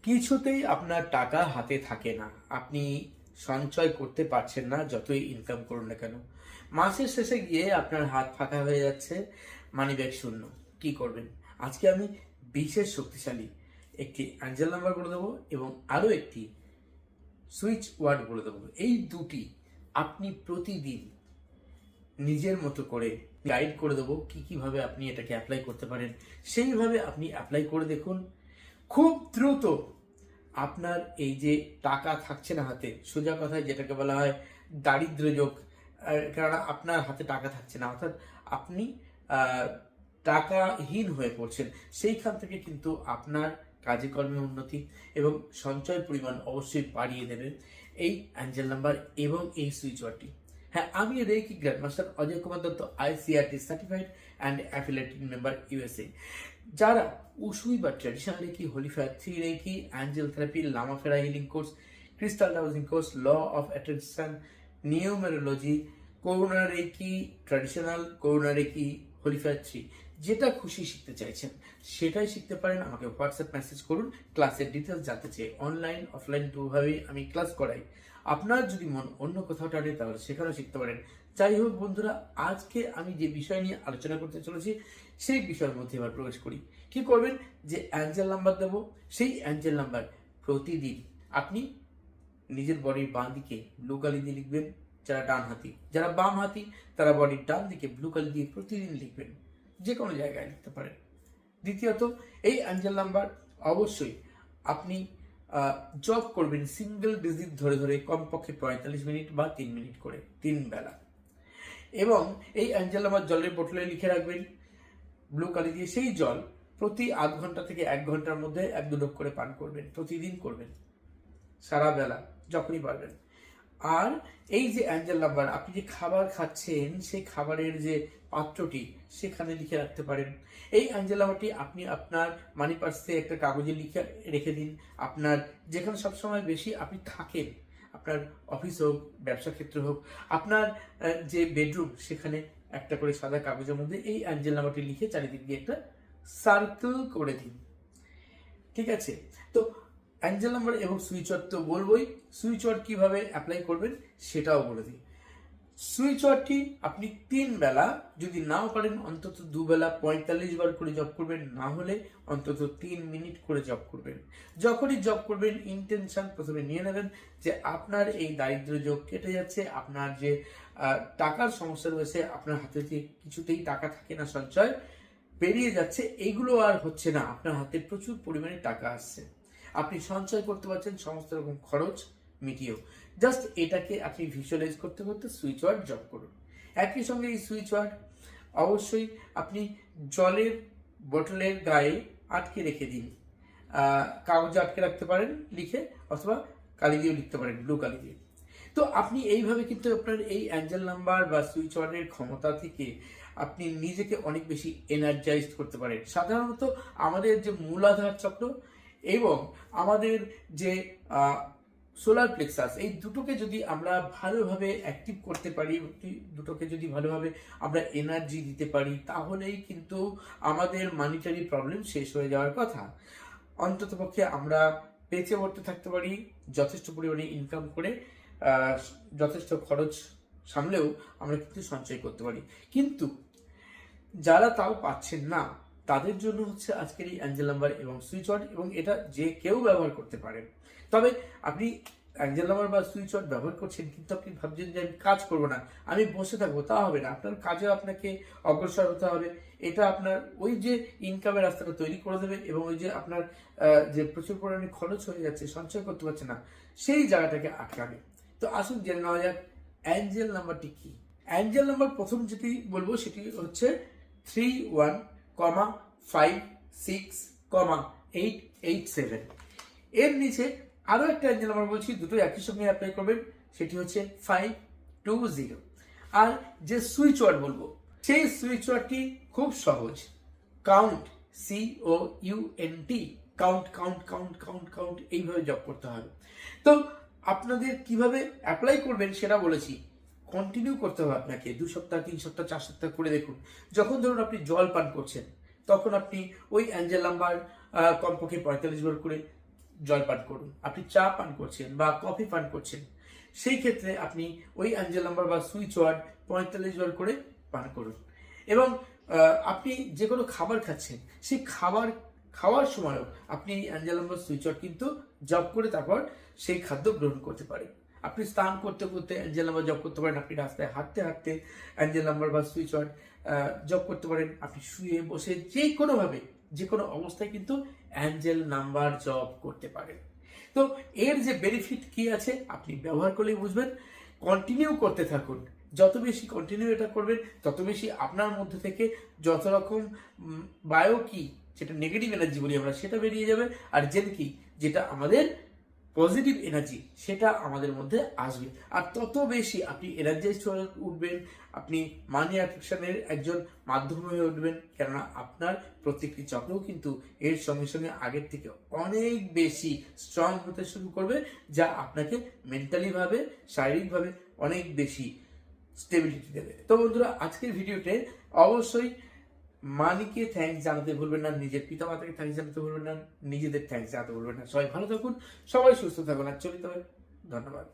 কিছুতেই আপনার টাকা হাতে থাকে না, আপনি সঞ্চয় করতে পারছেন না যতই ইনকাম করুন না কেন। মাসের শেষে গিয়ে আপনার হাত ফাঁকা হয়ে যাচ্ছে, মানি ব্যাগ শূন্য। কি করবেন? আজকে আমি বিশেষ শক্তিশালী একটি অ্যাঞ্জেল নাম্বার বলে দেবো এবং আরও একটি সুইচ ওয়ার্ড বলে দেবো। এই দুটি আপনি প্রতিদিন নিজের মতো করে গাইড করে দেবো কিভাবে আপনি এটাকে অ্যাপ্লাই করতে পারেন। সেইভাবে আপনি অ্যাপ্লাই করে দেখুন, খুব দ্রুত আপনার এই যে টাকা থাকছে না হাতে, সোজা কথায় যেটাকে বলা হয় দারিদ্র্য যোগ, কারণ আপনার হাতে টাকা থাকছে না, অর্থাৎ আপনি টাকাহীন হয়ে পড়ছেন, সেইখান থেকে কিন্তু আপনার কাজে কর্মে উন্নতি এবং সঞ্চয়ের পরিমাণ অবশ্যই বাড়িয়ে দেবেন এই অ্যাঞ্জেল নাম্বার এবং এই সুইচ ওয়ার্ডটি। হ্যাঁ, আমি reiki grandmaster Ajay Kumar Dutta, ICRT certified and affiliated member USA. যারা উসুই বা traditional reiki, holifire, three reiki, angel therapy, lama fera healing course, crystal dowsing course, law of attraction, numerology, corona reiki traditional, corona reiki, holifire three, যেটা খুশি শিখতে চাইছেন সেটাই শিখতে পারেন। আমাকে হোয়াটসঅ্যাপ মেসেজ করুন ক্লাসের ডিটেলস জানতে চেয়ে। অনলাইন অফলাইন দুভাবেই আমি ক্লাস করাই। আপনার যদি মন অন্য কোথাও টানে তাহলে সেখানেও শিখতে পারেন। যাই হোক বন্ধুরা, আজকে আমি যে বিষয় নিয়ে আলোচনা করতে চলেছি সেই বিষয়ের মধ্যে এবার প্রবেশ করি। কি করবেন? যে অ্যাঞ্জেল নাম্বার দেবো, সেই অ্যাঞ্জেল নাম্বার প্রতিদিন আপনি নিজের বডির বাঁ দিকে ব্লু কালি দিয়ে লিখবেন। যারা ডান হাতি, যারা বাম হাতি, তারা বডির ডান দিকে ব্লু কালি দিয়ে প্রতিদিন লিখবেন, যে কোনো জায়গায় লিখতে পারেন। দ্বিতীয়ত, এই অ্যাঞ্জেল নাম্বার অবশ্যই আপনি জব করবেন সিঙ্গেল ডিজিট ধরে ধরে, কমপক্ষে 45 মিনিট বা 3 মিনিট করে 3 বেলা। এবং এই অ্যাঞ্জেল নাম্বার জলের বোতলে লিখে রাখবেন ব্লু কালি দিয়ে। সেই জল প্রতি আধ ঘন্টা থেকে 1 ঘন্টার মধ্যে 1-2 ঢোক করে পান করবেন, প্রতিদিন করবেন, সারা বেলা যখনই পারবেন। আর এই যে অ্যাঞ্জেল নাম্বার, আপনি যে খাবার খাচ্ছেন সেই খাবারের যে পাত্রটি সেখানে লিখে রাখতে পারেন। এই অ্যাঞ্জেল নাম্বারটি আপনি আপনার মানি পার্সে একটা কাগজে লিখে রেখে দিন। আপনার যেখানে সবসময় বেশি আপনি থাকেন, আপনার অফিস হোক, ব্যবসা ক্ষেত্র হোক, আপনার যে বেডরুম, সেখানে একটা করে সাদা কাগজের মধ্যে এই অ্যাঞ্জেল নাম্বারটি লিখে চারিদিক দিয়ে একটা সার্কেল করে দিন। ঠিক আছে? তো অ্যাঞ্জেল নাম্বার এবং সুইচ ওয়ার্ড তো বলবোই, সুইচ ওয়ার্ড কিভাবে অ্যাপ্লাই করবেন সেটাও বলে দিই। সুইচ ওয়ার্ডটি আপনি 3 বেলা, যদি নাও পারেন অন্তত 2 বেলা 45 বার করে জব করবেন, না হলে অন্তত 3 মিনিট করে জব করবেন। যখনই জব করবেন ইন্টেনশন প্রথমে নিয়ে নেবেন যে আপনার এই দারিদ্র্য যোগ কেটে যাচ্ছে, আপনার যে টাকার সমস্যা রয়েছে, আপনার হাতে যে কিছুতেই টাকা থাকে না, সঞ্চয় বেরিয়ে যাচ্ছে, এইগুলো আর হচ্ছে না, আপনার হাতে প্রচুর পরিমাণে টাকা আসছে, আপনি সঞ্চয় করতে পারছেন, সমস্ত রকম খরচ মিটিয়েও। জাস্ট এটাকে আপনি ভিজুয়ালাইজ করতে করতে সুইচ ওয়ার্ড জব করুন। একই সঙ্গে এই সুইচ ওয়ার্ড অবশ্যই আপনি জলের বোতলের গায়ে আটকে রেখে দিন, কাগজে আটকে রাখতে পারেন লিখে, অথবা কালি দিয়েও লিখতে পারেন, ব্লু কালি দিয়ে। তো আপনি এইভাবে কিন্তু আপনার এই অ্যাঞ্জেল নাম্বার বা সুইচ ওয়ার্ডের ক্ষমতা থেকে আপনি নিজেকে অনেক বেশি এনার্জাইজড করতে পারেন। সাধারণত আমাদের যে মূলাধার চক্র এবং আমাদের যে সোলার প্লেক্সাস, এই দুটোকে যদি আমরা ভালোভাবে অ্যাক্টিভ করতে পারি, দুটোকে যদি ভালোভাবে আমরা এনার্জি দিতে পারি, তাহলেই কিন্তু আমাদের মানিটারি প্রবলেম শেষ হয়ে যাওয়ার কথা। অন্ততপক্ষে আমরা বেঁচে পড়তে থাকতে পারি, যথেষ্ট পরিমাণে ইনকাম করে যথেষ্ট খরচ সামলেও আমরা কিন্তু সঞ্চয় করতে পারি। কিন্তু যারা তাও পাচ্ছেন না, তাদের জন্য হচ্ছে আজকের এই অ্যাঞ্জেল নাম্বার এবং সুইচ ওয়ার্ড, এবং এটা যে কেউ ব্যবহার করতে পারেন। তবে আপনি অ্যাঞ্জেল নাম্বার বা সুইচ ওয়ার্ড ব্যবহার করছেন, কিন্তু আপনি ভাবছেন যে আমি কাজ করবো না, আমি বসে থাকবো, তা হবে না। আপনার কাজে আপনাকে অগ্রসর হতে হবে। এটা আপনার ওই যে ইনকামের রাস্তাটা তৈরি করে দেবে, এবং ওই যে আপনার যে প্রচুর পরিমাণে খরচ হয়ে যাচ্ছে, সঞ্চয় করতে পারছে না, সেই জায়গাটাকে আটকাবে। তো আসুন জেনে নেওয়া যাক অ্যাঞ্জেল নাম্বারটি কি। অ্যাঞ্জেল নাম্বার প্রথম যেটি বলবো সেটি হচ্ছে 31,56,887। এর নিচে আরো একটা অ্যাঞ্জেল নাম্বার বলছি, দুটো একই সঙ্গে অ্যাপ্লাই করবেন, সেটি হচ্ছে 520। আর যে সুইচ ওয়ার্ড বলবো সেই সুইচ ওয়ার্ডটি খুব সহজ, count, COUNT, count count count count count, এইভাবে জব করতে হবে। তো আপনাদের কিভাবে অ্যাপ্লাই করবেন সেটা বলেছি, কন্টিনিউ করতে হবে আপনাকে। 2 সপ্তাহ, 3 সপ্তাহ, 4 সপ্তাহ করে দেখুন। যখন ধরুন আপনি জল পান করছেন, তখন আপনি ওই অ্যাঞ্জেল নাম্বার কমপক্ষে 45 বার করে জল পান করুন, আপনি চা পান করছেন বা কফি পান করছেন, সেই ক্ষেত্রে আপনি ওই অ্যাঞ্জেল নাম্বার বা সুইচ ওয়ার্ড 45 বার করে পান করুন। এবং আপনি যে কোনো খাবার খাচ্ছেন, সেই খাওয়ার সময়ও আপনি এই অ্যাঞ্জেল নাম্বার সুইচ ওয়ার্ড কিন্তু জপ করে তারপর সেই খাদ্য গ্রহণ করতে পারেন। আপনি স্নান করতে করতে অ্যাঞ্জেল নাম্বার জপ করতে পারেন, আপনি রাস্তায় হাঁটতে হাঁটতে অ্যাঞ্জেল নাম্বার বা সুইচ ওয়ার্ড জপ করতে পারেন, আপনি শুয়ে বসে যে কোনোভাবে যে কোনো অবস্থায় কিন্তু অ্যাঞ্জেল নাম্বার জপ করতে পারেন। তো এর যে বেনিফিট কি আছে আপনি ব্যবহার করলেই বুঝবেন। কন্টিনিউ করতে থাকুন, যত বেশি কন্টিনিউ এটা করবেন তত বেশি আপনার মধ্যে থেকে যত রকম বায়ো কি, যেটা নেগেটিভ এনার্জি বলি আমরা, সেটা বেরিয়ে যাবে। আর জেন কি, যেটা আমাদের পজিটিভ এনার্জি, সেটা আমাদের মধ্যে আসবে। আর তত বেশি আপনি এনার্জাইজড হয়ে উঠবেন, আপনি মানি অ্যাট্রাকশনের একজন মাধ্যম হয়ে উঠবেন। কেননা আপনার প্রত্যেকটি চক্রও কিন্তু এর সঙ্গে সঙ্গে আগের থেকে অনেক বেশি স্ট্রং হতে শুরু করবে, যা আপনাকে মেন্টালি ভাবে, শারীরিকভাবে অনেক বেশি স্টেবিলিটি দেবে। তো বন্ধুরা, আজকের ভিডিওতে অবশ্যই মানিকে থ্যাঙ্কস জানাতে ভুলবেন না, নিজের পিতা মাতাকে থ্যাঙ্কস জানাতে ভুলবেন না, নিজেদের থ্যাঙ্কস জানাতে ভুলবেন না। সবাই ভালো থাকুন, সবাই সুস্থ থাকুন। আর চলিত হবে, ধন্যবাদ।